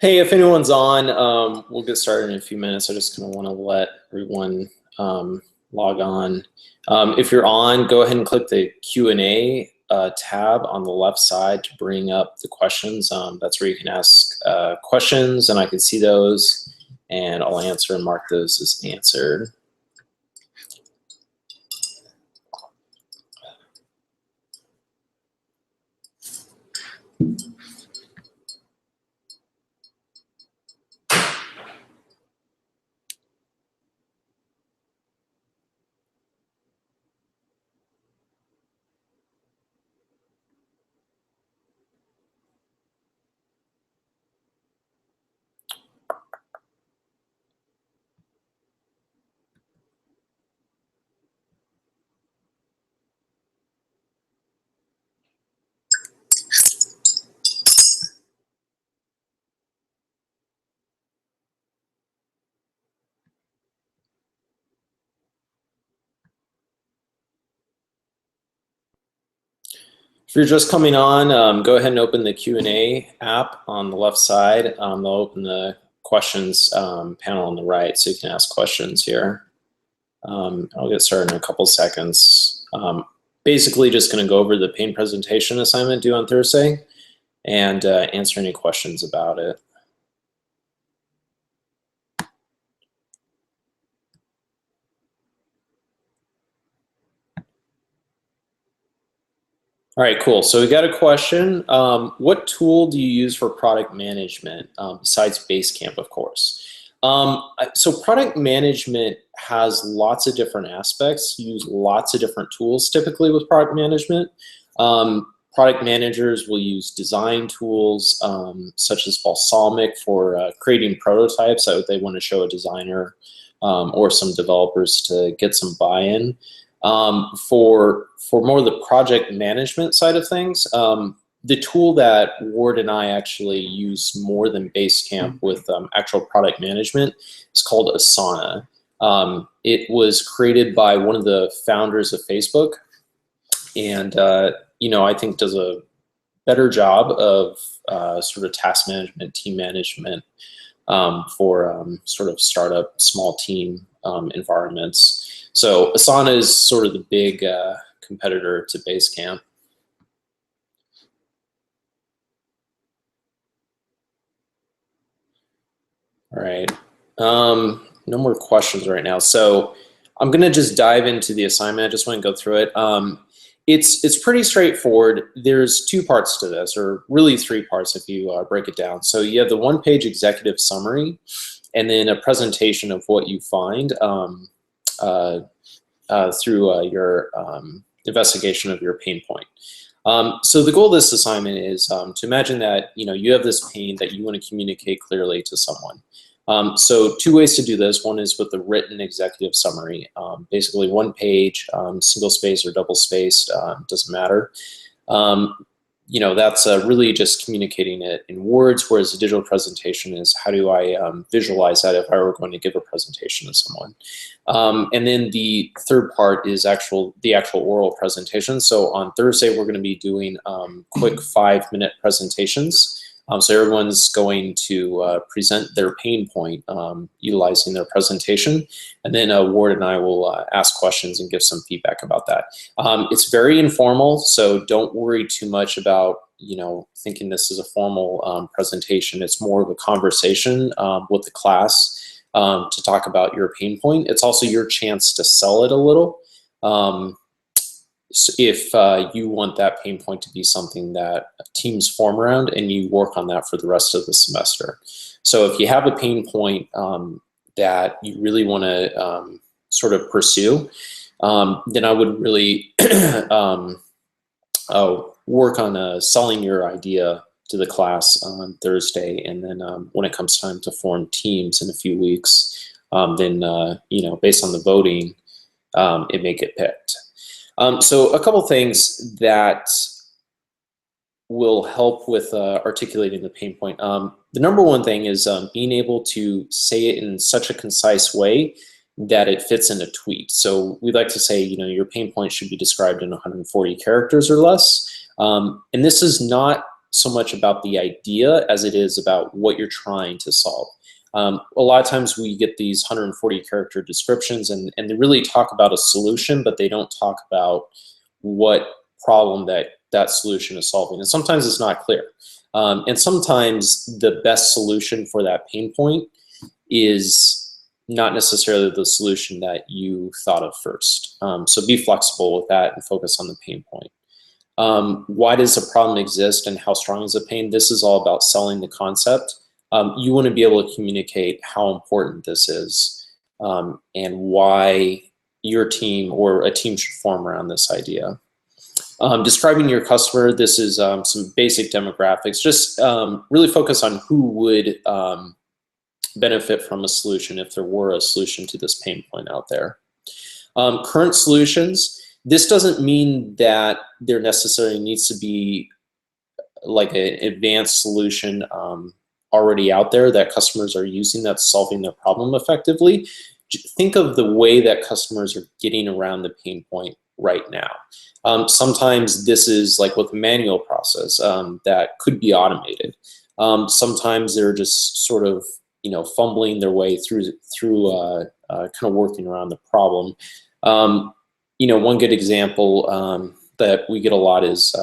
Hey, if anyone's on, we'll get started in a few minutes. I just kind of want to let everyone log on. If you're on, go ahead and click the Q&A tab on the left side to bring up the questions. That's where you can ask questions, and I can see those, and I'll answer and mark those as answered. If you're just coming on, go ahead and open the Q&A app on the left side. They'll open the questions panel on the right, so you can ask questions here. I'll get started in a couple seconds. Basically just going to go over the pain presentation assignment due on Thursday and answer any questions about it. All right, cool. So we got a question. What tool do you use for product management besides Basecamp, of course? So product management has lots of different aspects. You use lots of different tools typically with product management. Product managers will use design tools such as Balsamic for creating prototypes that they want to show a designer or some developers to get some buy-in. For more of the project management side of things, the tool that Ward and I actually use more than Basecamp with actual product management is called Asana. It was created by one of the founders of Facebook, and I think does a better job of sort of task management, team management for sort of startup, small team environments. So Asana is sort of the big competitor to Basecamp. All right, no more questions right now. So I'm gonna just dive into the assignment. I just want to go through it. It's pretty straightforward. There's two parts to this, or really three parts if you break it down. So you have the one-page executive summary, and then a presentation of what you find through your investigation of your pain point. So the goal of this assignment is to imagine that you have this pain that you want to communicate clearly to someone. So two ways to do this. One is with the written executive summary, basically one page, single space or double spaced, doesn't matter. That's really just communicating it in words, whereas the digital presentation is how do I visualize that if I were going to give a presentation to someone. And then the third part is the actual oral presentation. So on Thursday, we're going to be doing quick 5-minute presentations. So everyone's going to present their pain point utilizing their presentation. And then Ward and I will ask questions and give some feedback about that. It's very informal, so don't worry too much about thinking this is a formal presentation. It's more of a conversation with the class to talk about your pain point. It's also your chance to sell it a little. If you want that pain point to be something that teams form around and you work on that for the rest of the semester. So if you have a pain point that you really want to sort of pursue, then I would really work on selling your idea to the class on Thursday. And then when it comes time to form teams in a few weeks, then based on the voting, it may get picked. So a couple things that will help with articulating the pain point. The number one thing is being able to say it in such a concise way that it fits in a tweet. So we'd like to say, your pain point should be described in 140 characters or less. And this is not so much about the idea as it is about what you're trying to solve. A lot of times we get these 140 character descriptions and they really talk about a solution, but they don't talk about what problem that solution is solving. And sometimes it's not clear. And sometimes the best solution for that pain point is not necessarily the solution that you thought of first. So be flexible with that and focus on the pain point. Why does a problem exist and how strong is the pain? This is all about selling the concept. You want to be able to communicate how important this is and why your team or a team should form around this idea. Describing your customer, this is some basic demographics. Just really focus on who would benefit from a solution if there were a solution to this pain point out there. Current solutions, this doesn't mean that there necessarily needs to be like an advanced solution already out there that customers are using that's solving their problem effectively. Think of the way that customers are getting around the pain point right now. Sometimes this is like with a manual process that could be automated. Sometimes they're just sort of fumbling their way through kind of working around the problem. One good example that we get a lot is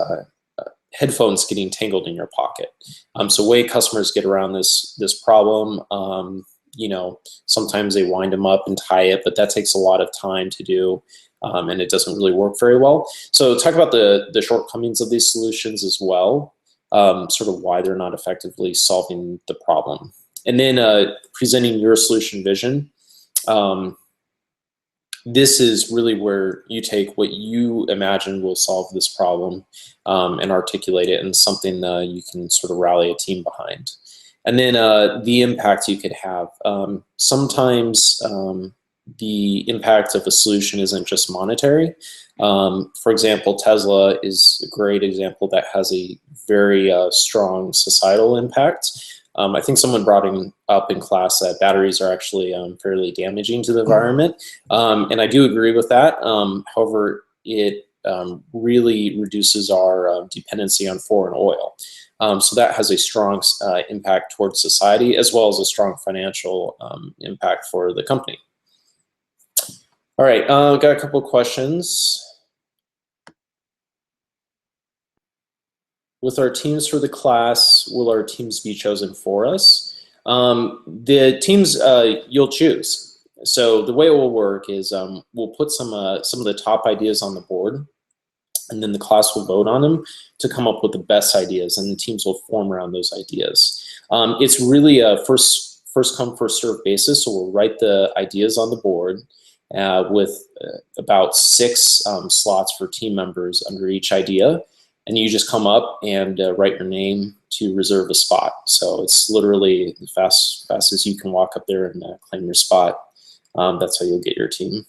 headphones getting tangled in your pocket. So way customers get around this problem, sometimes they wind them up and tie it, but that takes a lot of time to do, and it doesn't really work very well. So talk about the shortcomings of these solutions as well, sort of why they're not effectively solving the problem. And then presenting your solution vision. This is really where you take what you imagine will solve this problem and articulate it in something you can sort of rally a team behind. And then the impact you could have. Sometimes the impact of a solution isn't just monetary. For example, Tesla is a great example that has a very strong societal impact. I think someone brought up in class that batteries are actually fairly damaging to the environment, and I do agree with that. However, it really reduces our dependency on foreign oil. So that has a strong impact towards society as well as a strong financial impact for the company. All right, got a couple of questions. With our teams for the class, will our teams be chosen for us? The teams you'll choose. So the way it will work is we'll put some of the top ideas on the board, and then the class will vote on them to come up with the best ideas, and the teams will form around those ideas. It's really a first come, first serve basis, so we'll write the ideas on the board with about 6 slots for team members under each idea. And you just come up and write your name to reserve a spot. So it's literally the fastest you can walk up there and claim your spot. That's how you'll get your team.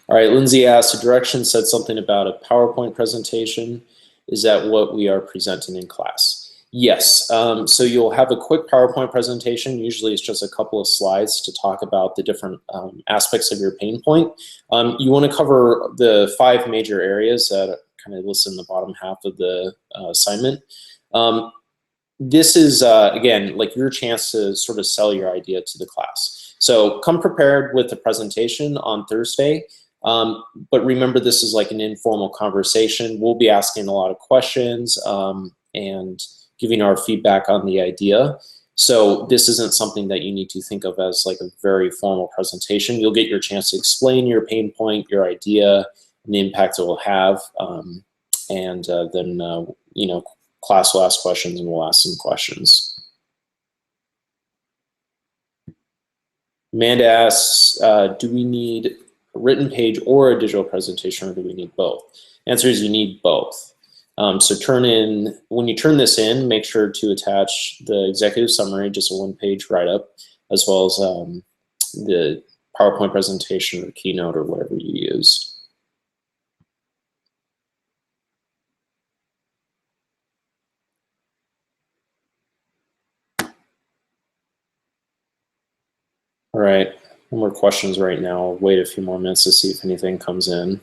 All right, Lindsay asked, the direction said something about a PowerPoint presentation. Is that what we are presenting in class? Yes, so you'll have a quick PowerPoint presentation. Usually it's just a couple of slides to talk about the different aspects of your pain point. You want to cover the 5 major areas that kind of listed in the bottom half of the assignment. This is, again, like your chance to sort of sell your idea to the class. So come prepared with the presentation on Thursday. But remember, this is like an informal conversation. We'll be asking a lot of questions and giving our feedback on the idea. So this isn't something that you need to think of as like a very formal presentation. You'll get your chance to explain your pain point, your idea, and the impact it will have. And then, class will ask questions and we'll ask some questions. Amanda asks, do we need a written page or a digital presentation, or do we need both? Answer is you need both. So when you turn this in, make sure to attach the executive summary, just a 1-page write-up, as well as the PowerPoint presentation or keynote or whatever you use. All right, no more questions right now. I'll wait a few more minutes to see if anything comes in.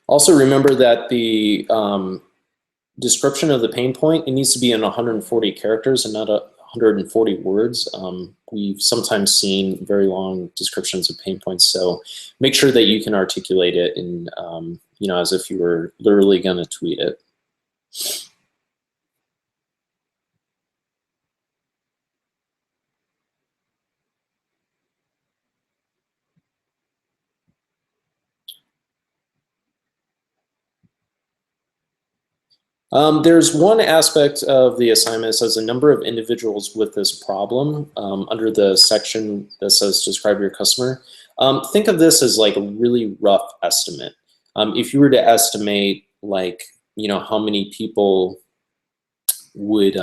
Also remember that the description of the pain point, it needs to be in 140 characters and not 140 words. We've sometimes seen very long descriptions of pain points, so make sure that you can articulate it in, as if you were literally going to tweet it. There's one aspect of the assignment that says a number of individuals with this problem under the section that says describe your customer. Think of this as like a really rough estimate. If you were to estimate like, how many people would,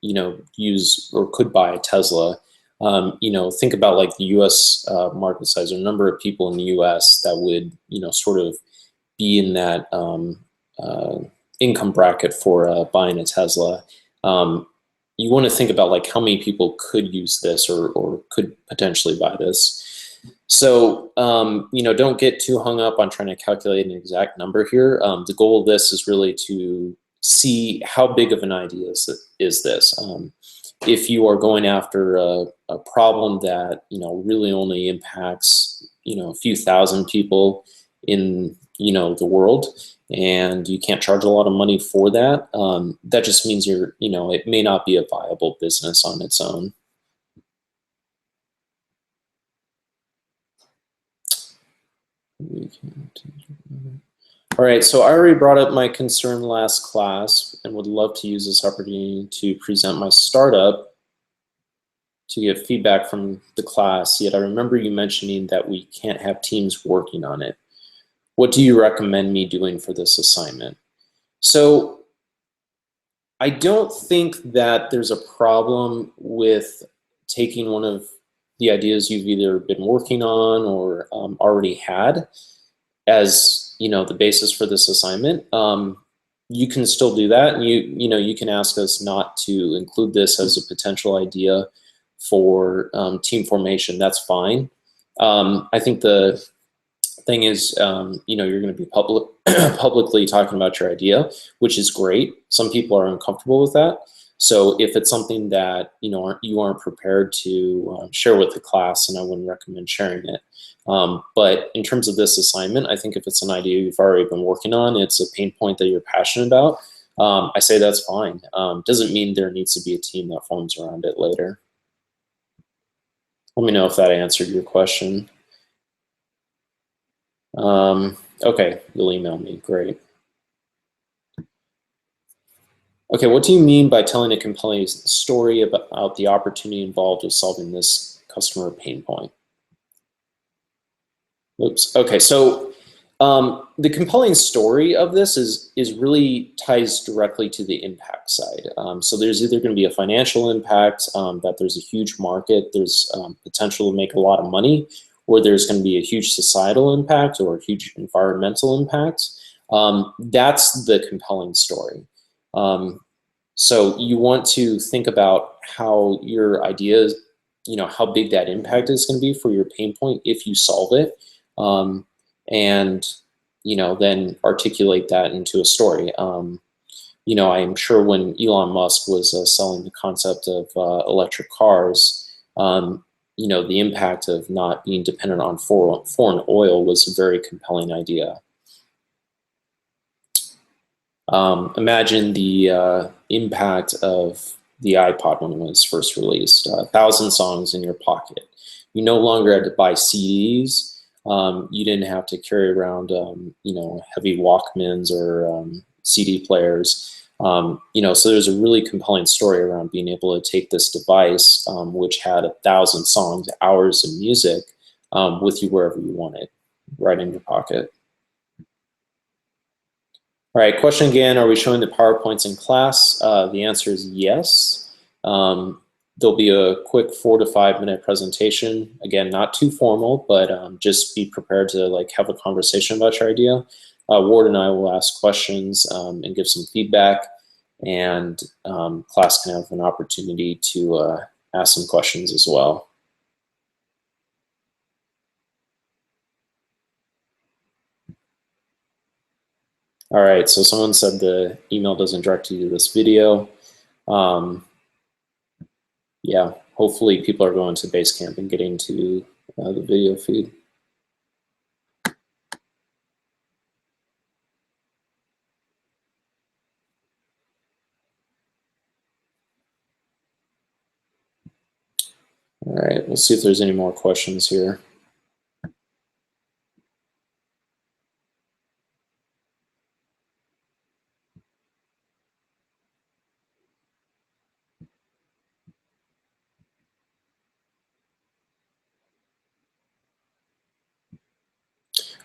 use or could buy a Tesla, think about like the US market size or number of people in the US that would, sort of be in that income bracket for buying a Tesla. You want to think about like how many people could use this or could potentially buy this. So, don't get too hung up on trying to calculate an exact number here. The goal of this is really to see how big of an idea is this. If you are going after a problem that, really only impacts, a few thousand people in, the world, and you can't charge a lot of money for that, that just means it may not be a viable business on its own. All right, so I already brought up my concern last class and would love to use this opportunity to present my startup to get feedback from the class. Yet I remember you mentioning that we can't have teams working on it. What do you recommend me doing for this assignment? So I don't think that there's a problem with taking one of the ideas you've either been working on or already had as the basis for this assignment. You can still do that, and you can ask us not to include this as a potential idea for team formation. That's fine. I think the thing is, you're going to be publicly talking about your idea, which is great. Some people are uncomfortable with that. So if it's something that you aren't prepared to share with the class, then I wouldn't recommend sharing it. But in terms of this assignment, I think if it's an idea you've already been working on, it's a pain point that you're passionate about, I say that's fine. Doesn't mean there needs to be a team that forms around it later. Let me know if that answered your question. Okay, you'll email me, great. Okay, what do you mean by telling a compelling story about the opportunity involved with solving this customer pain point? Oops, okay, so the compelling story of this is really ties directly to the impact side. So there's either going to be a financial impact, that there's a huge market, there's potential to make a lot of money, or there's going to be a huge societal impact or a huge environmental impact. That's the compelling story. So you want to think about how your ideas, how big that impact is going to be for your pain point if you solve it, and then articulate that into a story. I'm sure when Elon Musk was selling the concept of electric cars, the impact of not being dependent on foreign oil was a very compelling idea. Imagine the impact of the iPod when it was first released. 1,000 songs in your pocket. You no longer had to buy CDs. You didn't have to carry around, heavy Walkmans or CD players. So there's a really compelling story around being able to take this device, which had 1,000 songs, hours of music, with you wherever you want it, right in your pocket. All right, question again, are we showing the PowerPoints in class? The answer is yes. There'll be a quick 4 to 5 minute presentation. Again, not too formal, but just be prepared to have a conversation about your idea. Ward and I will ask questions and give some feedback, and class can have an opportunity to ask some questions as well. All right, so someone said the email doesn't direct you to this video. Yeah, hopefully people are going to Basecamp and getting to the video feed. All right, we'll see if there's any more questions here.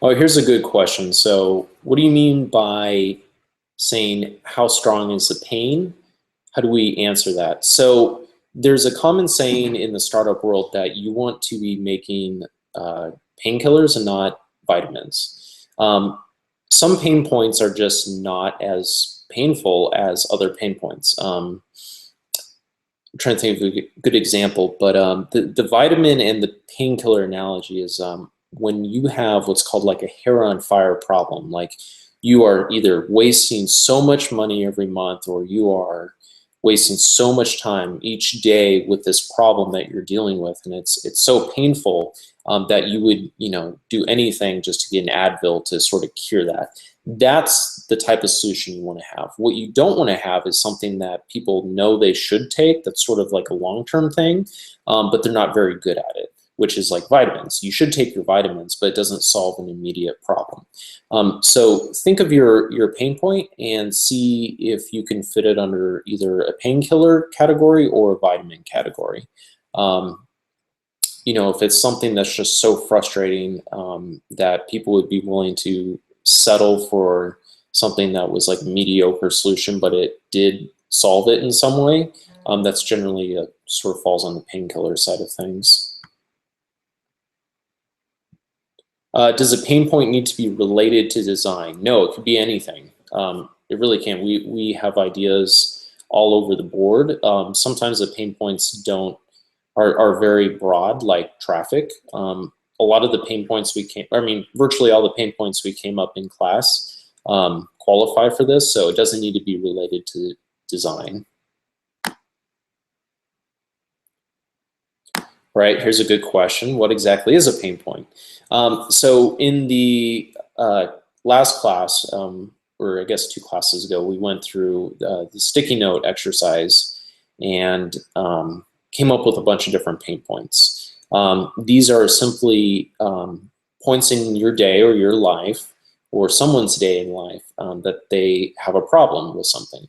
Oh, here's a good question. So what do you mean by saying how strong is the pain? How do we answer that? So there's a common saying in the startup world that you want to be making painkillers and not vitamins. Some pain points are just not as painful as other pain points. I'm trying to think of a good example, but the vitamin and the painkiller analogy is when you have what's called like a hair on fire problem, like you are either wasting so much money every month or you are wasting so much time each day with this problem that you're dealing with, and it's so painful that you would do anything just to get an Advil to sort of cure that. That's the type of solution you want to have. What you don't want to have is something that people know they should take, that's sort of like a long-term thing, but they're not very good at it, which is like vitamins. You should take your vitamins, but it doesn't solve an immediate problem. So think of your pain point and see if you can fit it under either a painkiller category or a vitamin category. If it's something that's just so frustrating that people would be willing to settle for something that was like a mediocre solution, but it did solve it in some way, that's generally sort of falls on the painkiller side of things. Does a pain point need to be related to design? No, it could be anything. It really can. We have ideas all over the board. Sometimes the pain points are very broad, like traffic. A lot of the pain points virtually all the pain points we came up in class qualify for this, so it doesn't need to be related to design. Right, here's a good question. What exactly is a pain point? So in the last class, or I guess 2 classes ago, we went through the sticky note exercise and came up with a bunch of different pain points. These are simply points in your day or your life or someone's day in life that they have a problem with something.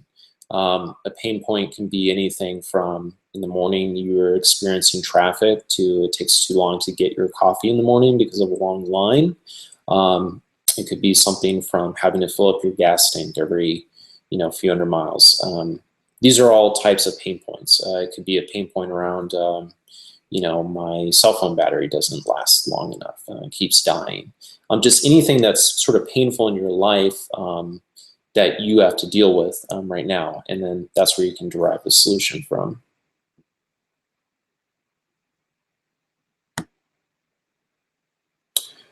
A pain point can be anything from in the morning you're experiencing traffic to it takes too long to get your coffee in the morning because of a long line. It could be something from having to fill up your gas tank every few hundred miles. These are all types of pain points. It could be a pain point around my cell phone battery doesn't last long enough, it keeps dying. Just anything that's sort of painful in your life that you have to deal with right now, and then that's where you can derive a solution from.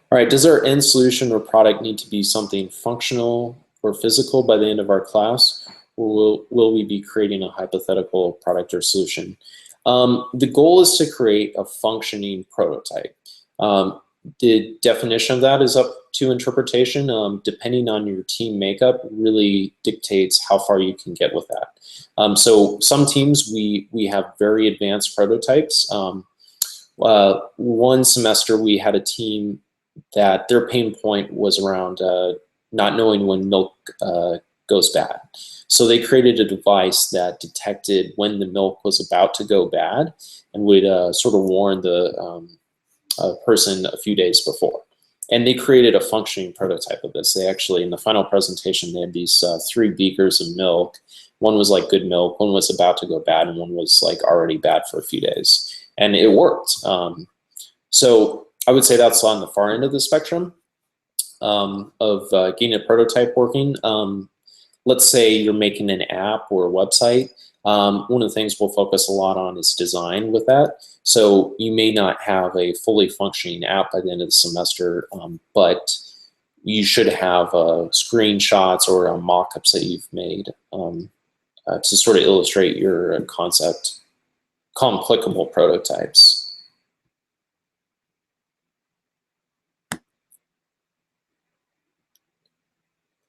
All right, does our end solution or product need to be something functional or physical by the end of our class, or will we be creating a hypothetical product or solution? The goal is to create a functioning prototype. The definition of that is up to interpretation. Depending on your team makeup really dictates how far you can get with that. So some teams, we have very advanced prototypes. One semester we had a team that their pain point was around not knowing when milk goes bad. So they created a device that detected when the milk was about to go bad and would sort of warn the person a few days before. And they created a functioning prototype of this. They actually, in the final presentation, they had these 3 beakers of milk. One was like good milk, one was about to go bad, and one was like already bad for a few days. And it worked. So I would say that's on the far end of the spectrum of getting a prototype working. Let's say you're making an app or a website. One of the things we'll focus a lot on is design with that. So you may not have a fully functioning app by the end of the semester, but you should have screenshots or mock-ups that you've made to sort of illustrate your concept. Call them clickable prototypes.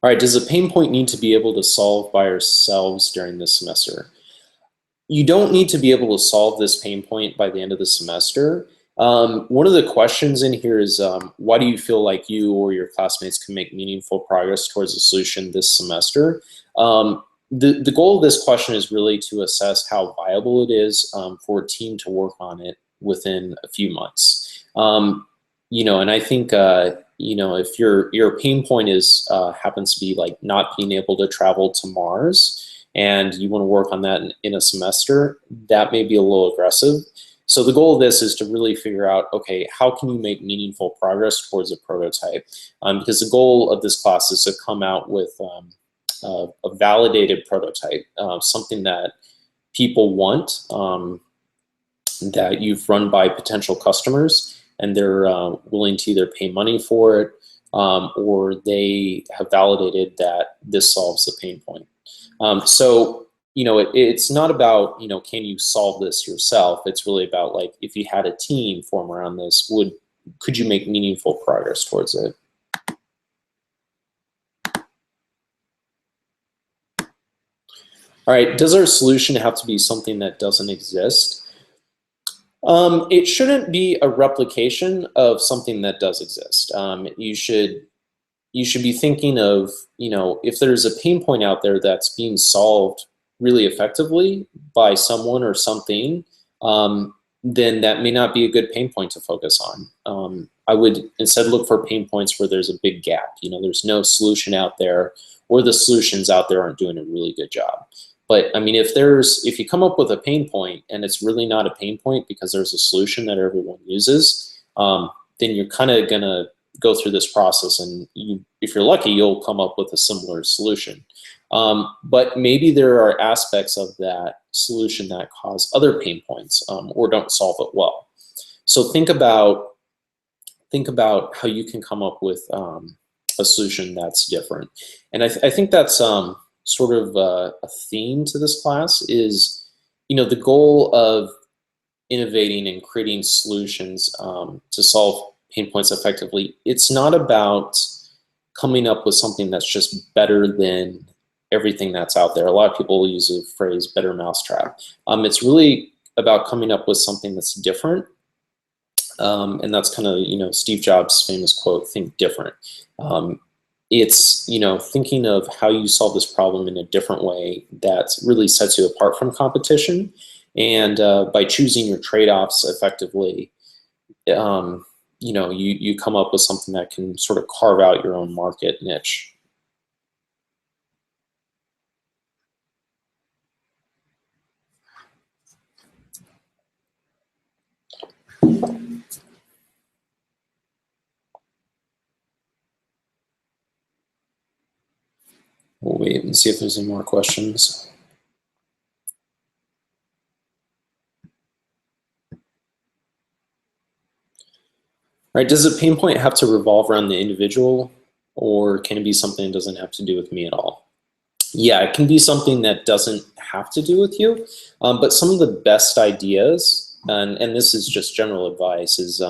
All right, does a pain point need to be able to solve by ourselves during this semester? You don't need to be able to solve this pain point by the end of the semester. One of the questions in here is, why do you feel like you or your classmates can make meaningful progress towards a solution this semester? The goal of this question is really to assess how viable it is for a team to work on it within a few months. And I think, if your pain point is happens to be like not being able to travel to Mars, and you want to work on that in a semester, that may be a little aggressive. So the goal of this is to really figure out, okay, how can you make meaningful progress towards a prototype? Because the goal of this class is to come out with a validated prototype, something that people want, that you've run by potential customers, and they're willing to either pay money for it, or they have validated that this solves the pain point. So it's not about, can you solve this yourself? It's really about, like, if you had a team form around this, could you make meaningful progress towards it? All right, does our solution have to be something that doesn't exist? It shouldn't be a replication of something that does exist. You should be thinking of, if there's a pain point out there that's being solved really effectively by someone or something, then that may not be a good pain point to focus on. I would instead look for pain points where there's a big gap. There's no solution out there, or the solutions out there aren't doing a really good job. But I mean, if you come up with a pain point and it's really not a pain point because there's a solution that everyone uses, then you're kind of gonna go through this process, and if you're lucky, you'll come up with a similar solution. But maybe there are aspects of that solution that cause other pain points, or don't solve it well. So think about how you can come up with a solution that's different. And I think that's sort of a theme to this class is, the goal of innovating and creating solutions to solve pain points effectively. It's not about coming up with something that's just better than everything that's out there. A lot of people use the phrase better mousetrap. It's really about coming up with something that's different. And that's kind of, Steve Jobs' famous quote, think different. It's, thinking of how you solve this problem in a different way that really sets you apart from competition. And by choosing your trade-offs effectively, you come up with something that can sort of carve out your own market niche. We'll wait and see if there's any more questions. All right, does a pain point have to revolve around the individual, or can it be something that doesn't have to do with me at all? Yeah, it can be something that doesn't have to do with you, but some of the best ideas, and this is just general advice, is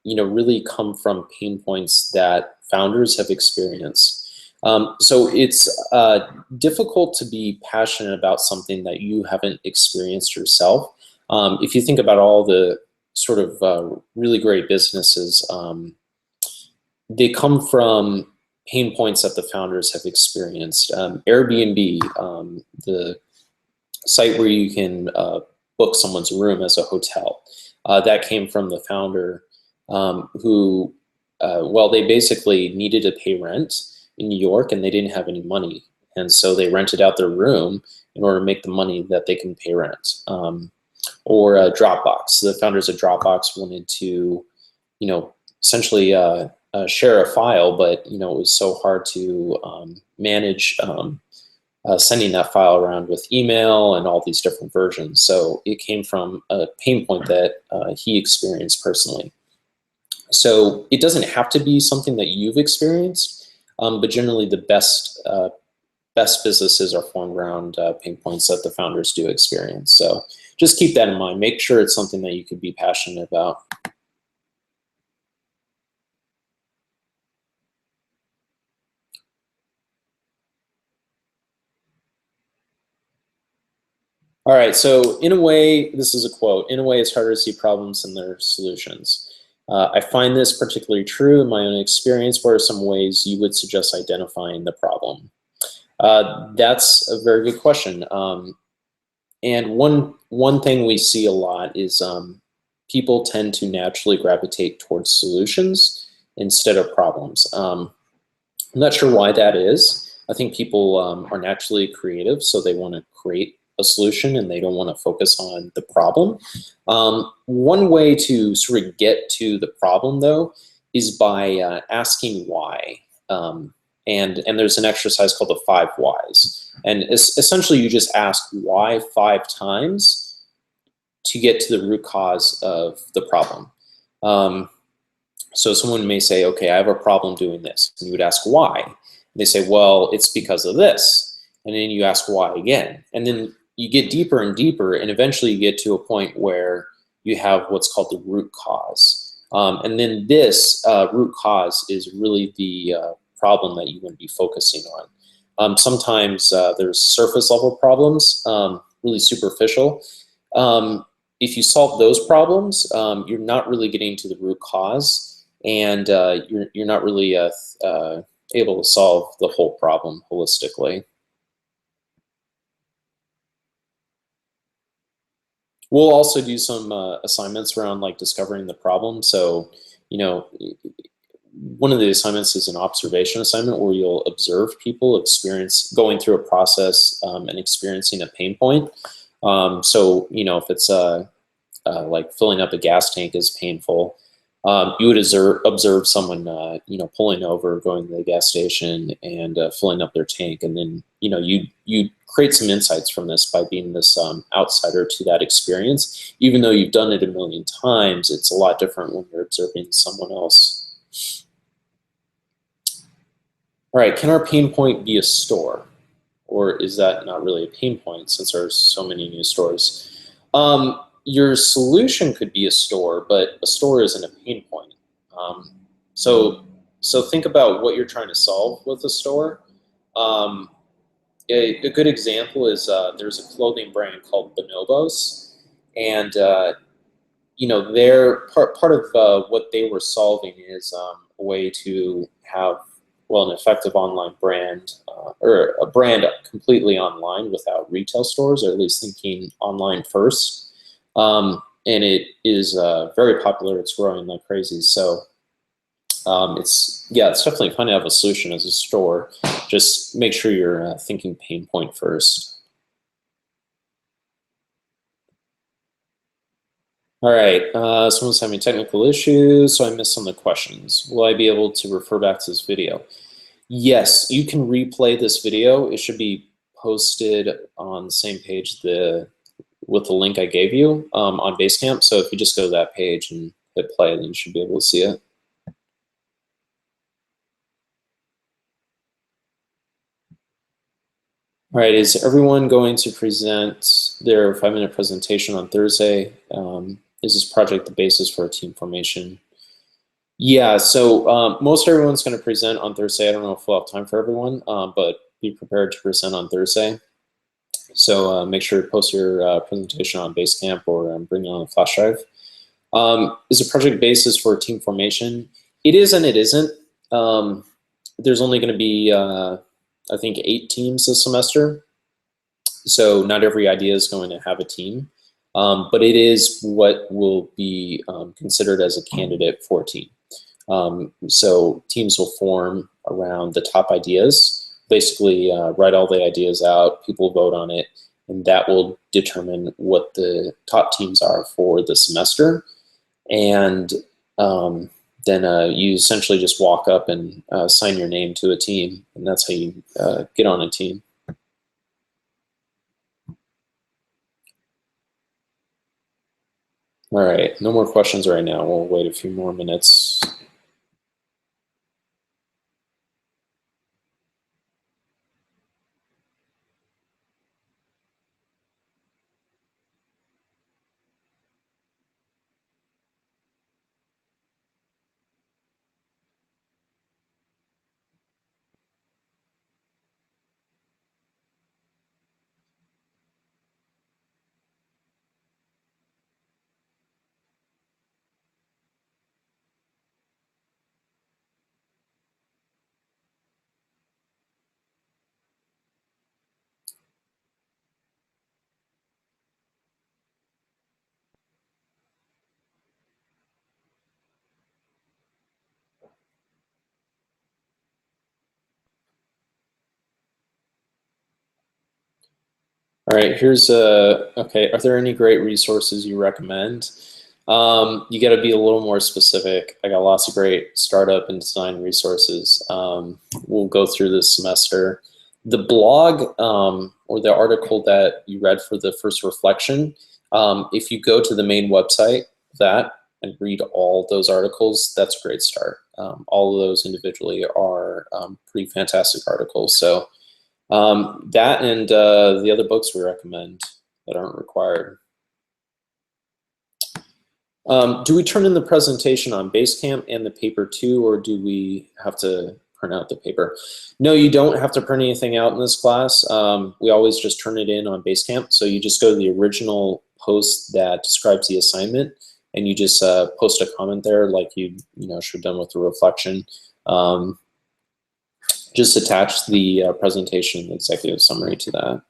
really come from pain points that founders have experienced. So it's difficult to be passionate about something that you haven't experienced yourself. If you think about all the sort of really great businesses, they come from pain points that the founders have experienced. Airbnb, the site where you can book someone's room as a hotel, that came from the founder who, they basically needed to pay rent in New York, and they didn't have any money, and so they rented out their room in order to make the money that they can pay rent. Or Dropbox. The founders of Dropbox wanted to, essentially share a file, but it was so hard to manage sending that file around with email and all these different versions. So it came from a pain point that he experienced personally. So it doesn't have to be something that you've experienced, but generally the best businesses are formed around pain points that the founders do experience. So just keep that in mind. Make sure it's something that you could be passionate about. All right, so in a way, this is a quote, in a way it's harder to see problems than their solutions. I find this particularly true in my own experience. What are some ways you would suggest identifying the problem? That's a very good question. And one thing we see a lot is people tend to naturally gravitate towards solutions instead of problems. I'm not sure why that is. I think people are naturally creative, so they want to create a solution and they don't want to focus on the problem. One way to sort of get to the problem, though, is by asking why. And there's an exercise called the 5 whys. And essentially, you just ask why 5 times to get to the root cause of the problem. So someone may say, okay, I have a problem doing this. And you would ask why. And they say, well, it's because of this. And then you ask why again. And then you get deeper and deeper, and eventually you get to a point where you have what's called the root cause. And then this root cause is really the problem that you want to be focusing on. Sometimes there's surface level problems, really superficial. If you solve those problems, you're not really getting to the root cause, and you're not really able to solve the whole problem holistically. We'll also do some assignments around like discovering the problem. So, you know, one of the assignments is an observation assignment where you'll observe people going through a process and experiencing a pain point. So, you know, if it's like filling up a gas tank is painful, you would observe someone, you know, pulling over, going to the gas station, and filling up their tank, and then, you know, you create some insights from this by being this outsider to that experience. Even though you've done it a million times, it's a lot different when you're observing someone else. All right, can our pain point be a store? Or is that not really a pain point since there's so many new stores? Your solution could be a store, but a store isn't a pain point. So think about what you're trying to solve with a store. A good example is there's a clothing brand called Bonobos, and you know, their part of what they were solving is a way to have, well, an effective online brand, or a brand completely online without retail stores, or at least thinking online first. And it is very popular. It's growing like crazy. So it's definitely fun to have a solution as a store. Just make sure you're thinking pain point first. All right, someone's having technical issues, so I missed some of the questions. Will I be able to refer back to this video? Yes, you can replay this video. It should be posted on the same page with the link I gave you on Basecamp. So if you just go to that page and hit play, then you should be able to see it. All right, is everyone going to present their 5-minute presentation on Thursday? Is this project the basis for a team formation? Yeah, so most everyone's going to present on Thursday. I don't know if we'll have time for everyone, but be prepared to present on Thursday. So make sure to post your presentation on Basecamp or bring it on a flash drive. Is a project basis for a team formation? It is and it isn't. There's only going to be, I think, 8 teams this semester. So not every idea is going to have a team. But it is what will be considered as a candidate for a team. So teams will form around the top ideas. Basically, write all the ideas out, people vote on it, and that will determine what the top teams are for the semester. And then you essentially just walk up and sign your name to a team, and that's how you get on a team. All right, no more questions right now. We'll wait a few more minutes. All right, here's okay. Are there any great resources you recommend? You got to be a little more specific. I got lots of great startup and design resources. We'll go through this semester. The blog or the article that you read for the first reflection, if you go to the main website of that and read all those articles, that's a great start. All of those individually are pretty fantastic articles. So that and the other books we recommend that aren't required. Do we turn in the presentation on Basecamp and the paper too, or do we have to print out the paper? No, you don't have to print anything out in this class. We always just turn it in on Basecamp. So you just go to the original post that describes the assignment, and you just post a comment there like you should have done with the reflection. Just attach the presentation and executive summary to that.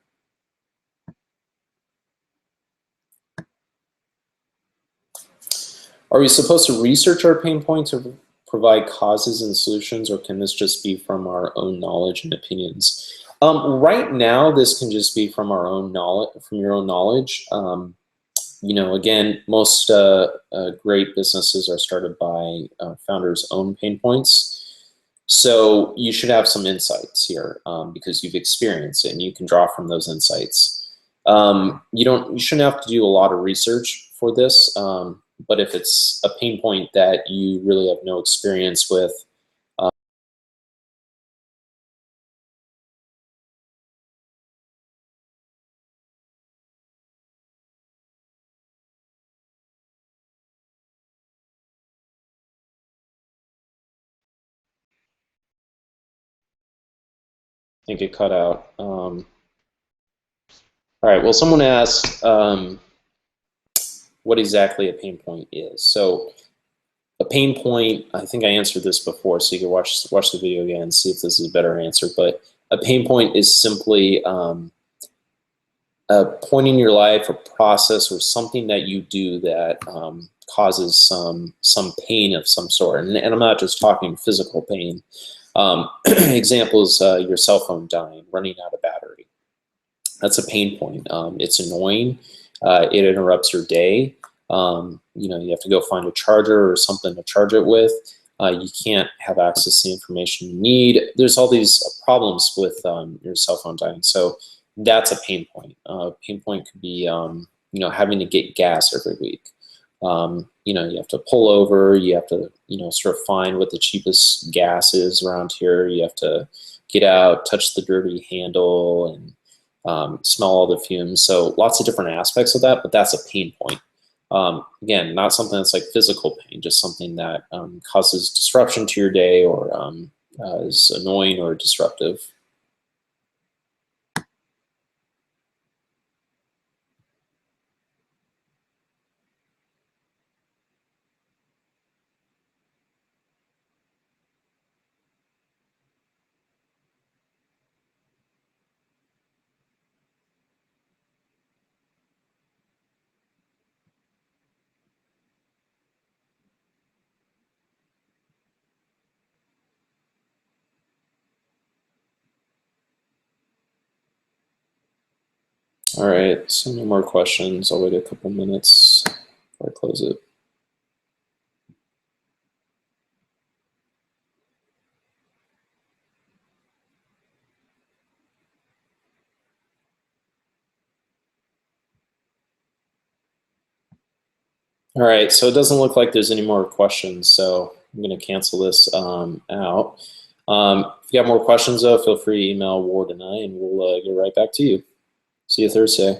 Are we supposed to research our pain points or provide causes and solutions, or can this just be from our own knowledge and opinions? Right now, this can just be from our own knowledge, from your own knowledge. Again, most great businesses are started by founders' own pain points. So you should have some insights here because you've experienced it and you can draw from those insights. You shouldn't have to do a lot of research for this. But if it's a pain point that you really have no experience with, I think it cut out. All right, well, someone asked what exactly a pain point is. So a pain point, I think I answered this before, so you can watch the video again and see if this is a better answer. But a pain point is simply a point in your life, a process, or something that you do that causes some pain of some sort. And I'm not just talking physical pain. Examples: your cell phone dying, running out of battery. That's a pain point. It's annoying. It interrupts your day. You have to go find a charger or something to charge it with. You can't have access to the information you need. There's all these problems with your cell phone dying. So that's a pain point. Pain point could be having to get gas every week. You have to pull over. You have to sort of find what the cheapest gas is around here. You have to get out, touch the dirty handle, and smell all the fumes. So lots of different aspects of that, but that's a pain point. Again, not something that's like physical pain, just something that causes disruption to your day or is annoying or disruptive. All right, so no more questions. I'll wait a couple minutes before I close it. All right, so it doesn't look like there's any more questions, so I'm going to cancel this out. If you have more questions, though, feel free to email Ward and I, and we'll get right back to you. See you Thursday.